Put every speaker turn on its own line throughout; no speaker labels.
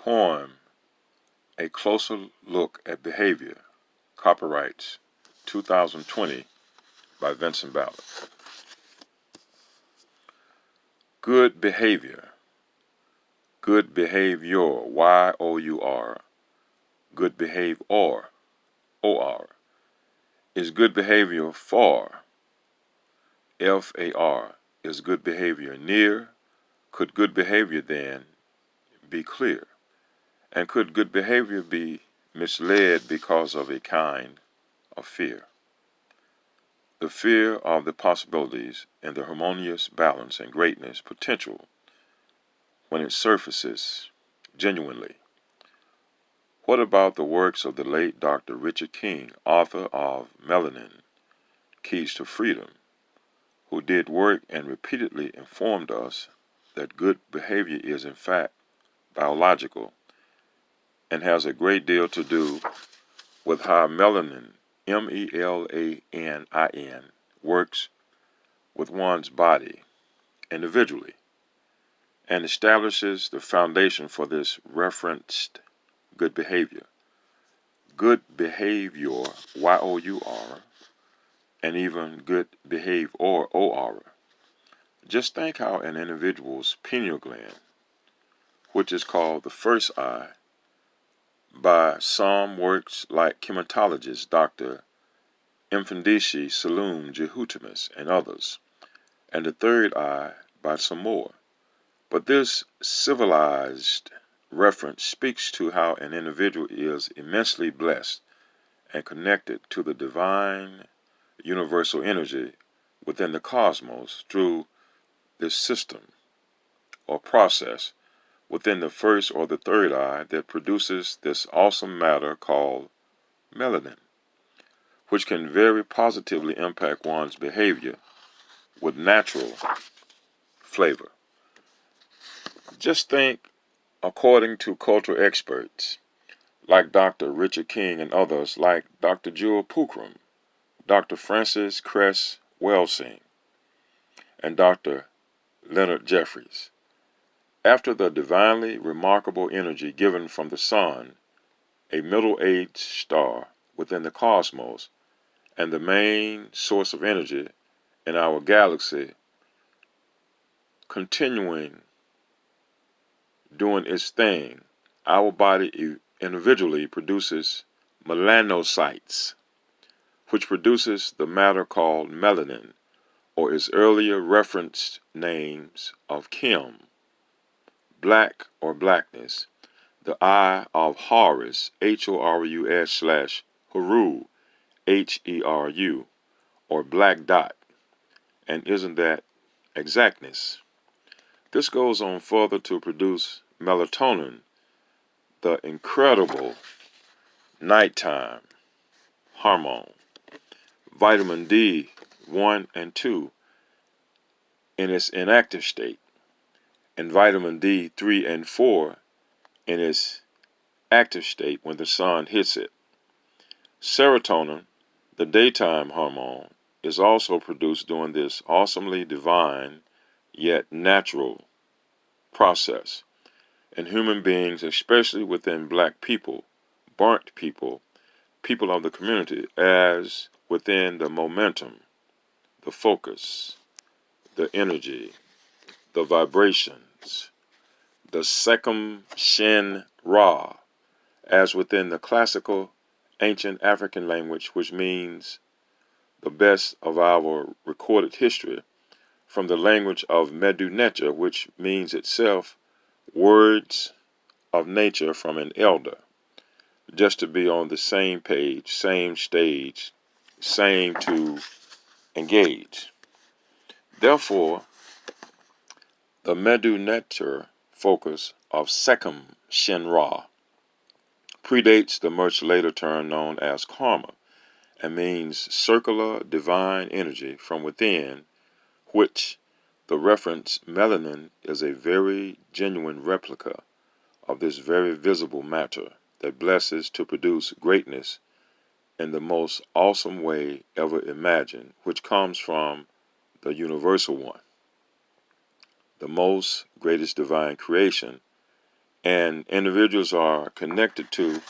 Poem, A Closer Look at Behavior, copyrights 2020 by Vinson Ballard. Good behavior, good behavior, Y-O-U-R, good behave or, O-R, is good behavior for, F-A-R, is good behavior near, could good behavior then be clear, and could good behavior be misled because of a kind of fear? The fear of the possibilities and the harmonious balance and greatness potential when it surfaces genuinely. What about the works of the late Dr. Richard King, author of Melanin, Keys to Freedom, who did work and repeatedly informed us that good behavior is in fact biological and has a great deal to do with how melanin, M-E-L-A-N-I-N, works with one's body individually, and establishes the foundation for this referenced good behavior. Good behavior, Y-O-U-R, and even good behave or O-R. Just think how an individual's pineal gland, which is called the first eye by some works like chematologist Dr. Mfundisi Salum Jehutimus and others, and the third eye by some more. But this civilized reference speaks to how an individual is immensely blessed and connected to the divine universal energy within the cosmos through this system or process within the first or the third eye that produces this awesome matter called melanin, which can very positively impact one's behavior with natural flavor. Just think, according to cultural experts like Dr. Richard King and others like Dr. Jewel Pookrum, Dr. Francis Cress Welsing, and Dr. Leonard Jeffries, after the divinely remarkable energy given from the sun, a middle-aged star within the cosmos, and the main source of energy in our galaxy, continuing doing its thing, our body individually produces melanocytes, which produces the matter called melanin, or its earlier referenced names of Kim, black or blackness, the eye of Horus, H-O-R-U-S / Heru, H-E-R-U, or black dot. And isn't that exactness? This goes on further to produce melatonin, the incredible nighttime hormone, vitamin D1 and 2 in its inactive state, and vitamin D3 and 4 in its active state when the sun hits it. Serotonin, the daytime hormone, is also produced during this awesomely divine yet natural process in human beings, especially within black people, burnt people, people of the community, as within the momentum, the focus, the energy, the vibrations, the Sekhem Shin Ra, as within the classical ancient African language, which means the best of our recorded history, from the language of Medu Neter, which means itself words of nature from an elder, just to be on the same page, same stage, same to engage. Therefore, the Medu Neter focus of Sekhem Shin Ra predates the much later term known as karma, and means circular divine energy from within, which the reference melanin is a very genuine replica of this very visible matter that blesses to produce greatness in the most awesome way ever imagined, which comes from the universal one, the most greatest divine creation, And individuals are connected to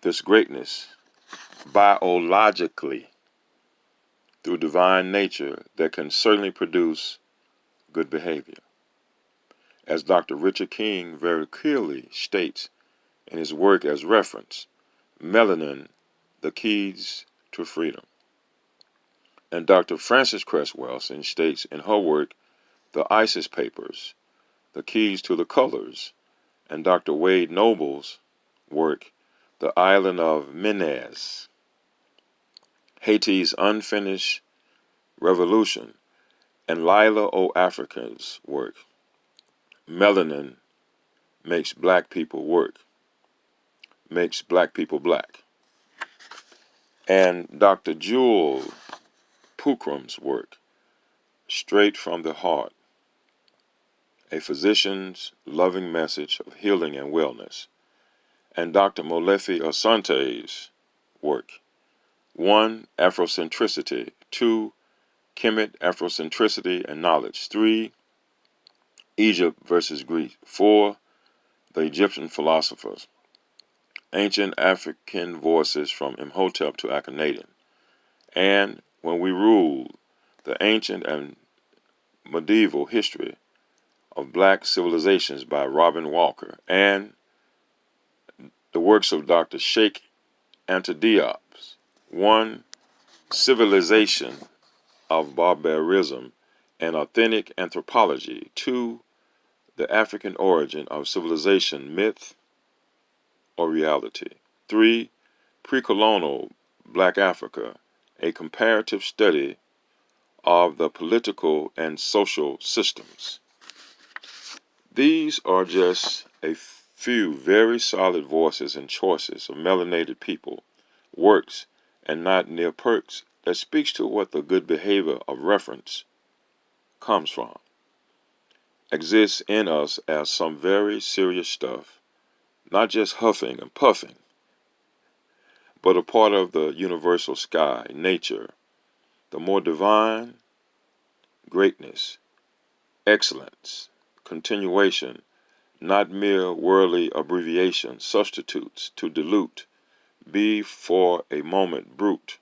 this greatness biologically through divine nature that can certainly produce good behavior. As Dr. Richard King very clearly states in his work as reference, Melanin, the Keys to Freedom. And Dr. Frances Cress Welsing states in her work, The ISIS Papers, the Keys to the Colors, and Dr. Wade Noble's work, The Island of Menez, Haiti's Unfinished Revolution, and Lila O. Africa's work, Melanin Makes Black People Work, Makes Black People Black, and Dr. Jewel Pookram's work, Straight from the Heart, a physician's loving message of healing and wellness, and Dr. Molefi Asante's work, 1. Afrocentricity, 2. Kemet, Afrocentricity and Knowledge, 3. Egypt versus Greece, 4. The Egyptian Philosophers, Ancient African Voices from Imhotep to Akhenaten, and When We Ruled, the Ancient and Medieval History of Black Civilizations by Robin Walker, and the works of Dr. Sheikh Anta Diop's 1. Civilization of Barbarism and Authentic Anthropology, 2. The African Origin of Civilization, Myth or Reality, 3. Pre-Colonial Black Africa, a comparative study of the political and social systems. These are just a few very solid voices and choices of melanated people, works, and not near perks that speaks to what the good behavior of reference comes from, exists in us as some very serious stuff, not just huffing and puffing, but a part of the universal sky, nature, the more divine greatness, excellence, continuation, not mere worldly abbreviations, substitutes to dilute, be for a moment brute,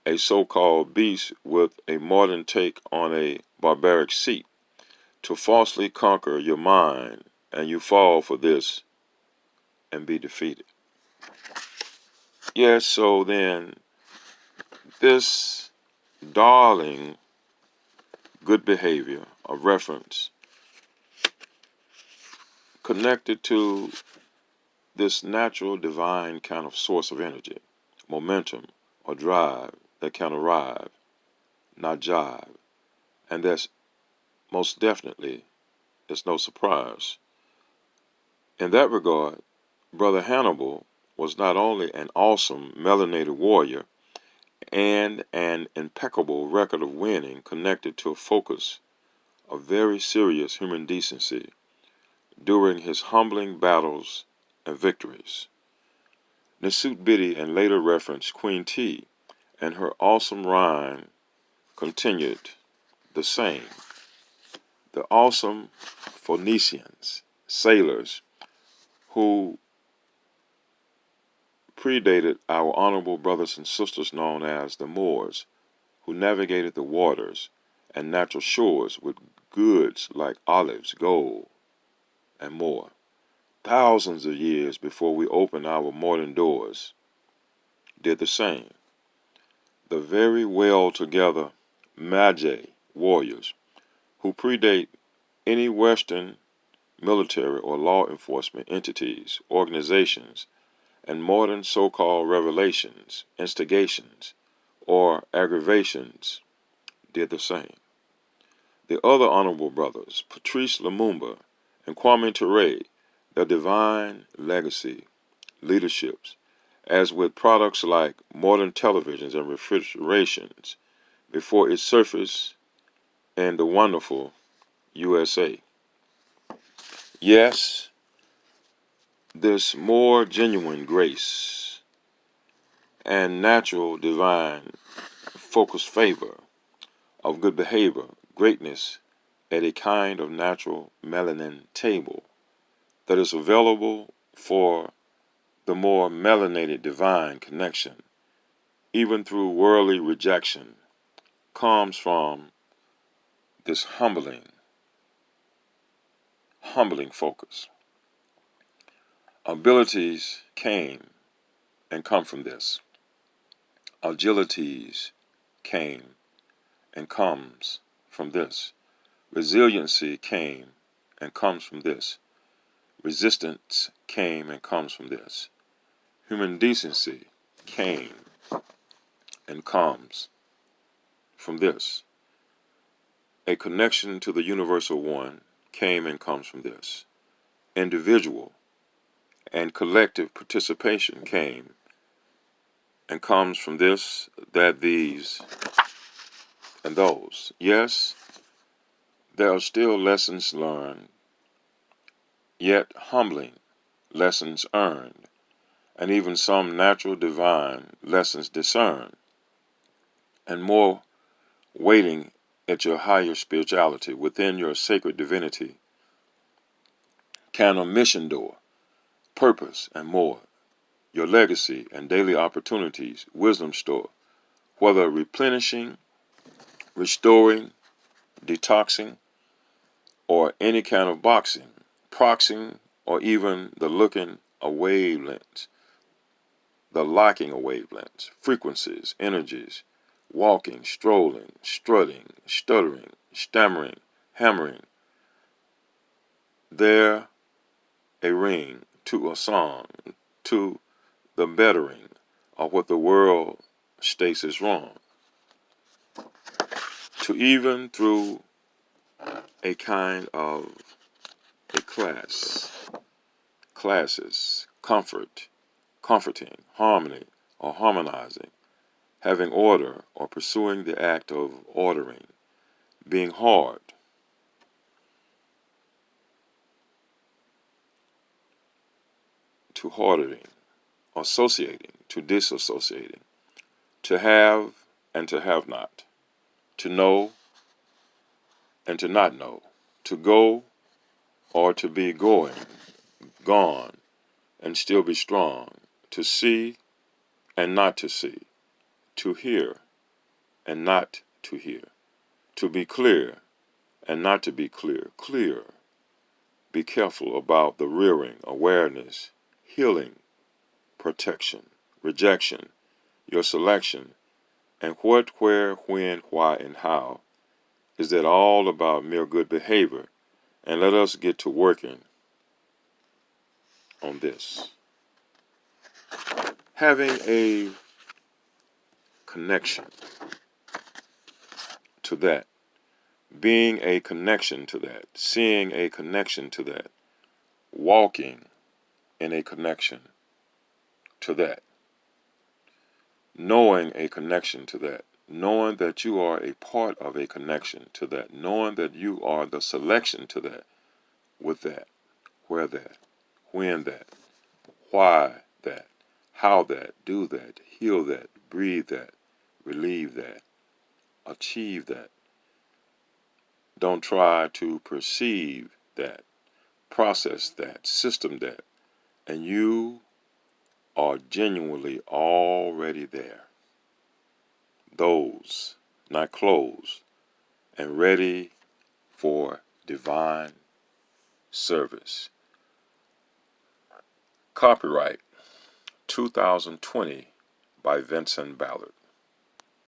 a so-called beast with a modern take on a barbaric seat, to falsely conquer your mind, and you fall for this and be defeated. Yes, so then, this darling good behavior of reference connected to this natural divine kind of source of energy, momentum or drive that can arrive, not jive. And that's most definitely, it's no surprise. In that regard, Brother Hannibal was not only an awesome melanated warrior and an impeccable record of winning connected to a focus of very serious human decency during his humbling battles and victories. Nisut Biddy and later referenced Queen T and her awesome rhyme continued the same. The awesome Phoenicians, sailors, who predated our honorable brothers and sisters known as the Moors, who navigated the waters and natural shores with goods like olives, gold, and more, thousands of years before we opened our modern doors, did the same. The very well together Magi warriors, who predate any Western military or law enforcement entities, organizations, and modern so-called revelations, instigations, or aggravations, did the same. The other honorable brothers, Patrice Lumumba and Kwame Ture, their divine legacy, leaderships, as with products like modern televisions and refrigerations, before it surfaced in the wonderful USA. Yes, this more genuine grace and natural divine focused favor of good behavior, greatness at a kind of natural melanin table that is available for the more melanated divine connection, even through worldly rejection, comes from this humbling focus. Abilities came and come from this. Agilities came and comes from this. Resiliency came and comes from this. Resistance came and comes from this. Human decency came and comes from this. A connection to the universal one came and comes from this. Individual and collective participation came and comes from this, that, these, and those. Yes, there are still lessons learned, yet humbling lessons earned, and even some natural divine lessons discerned, and more waiting at your higher spirituality within your sacred divinity can a mission door, purpose, and more, your legacy and daily opportunities, wisdom store, whether replenishing, restoring, detoxing, or any kind of boxing, proxing, or even the looking of wavelengths, the locking of wavelengths, frequencies, energies, walking, strolling, strutting, stuttering, stammering, hammering. There a ring to a song, to the bettering of what the world states is wrong, to even through a kind of a classes, comforting, harmony, or harmonizing, having order or pursuing the act of ordering, being hard, to hardening, associating, to disassociating, to have and to have not, to know and to not know, to go or to be going, gone, and still be strong, to see and not to see, to hear and not to hear, to be clear and not to be clear, clear. Be careful about the rearing, awareness, healing, protection, rejection, your selection, and what, where, when, why, and how. Is that all about mere good behavior? And let us get to working on this. Having a connection to that, being a connection to that, seeing a connection to that, walking in a connection to that, knowing a connection to that, knowing that you are a part of a connection to that, knowing that you are the selection to that, with that, where that, when that, why that, how that, do that, heal that, breathe that, relieve that, achieve that. Don't try to perceive that, process that, system that, and you are genuinely already there. Those, not closed, and ready for divine service. Copyright 2020 by Vinson, Ballard.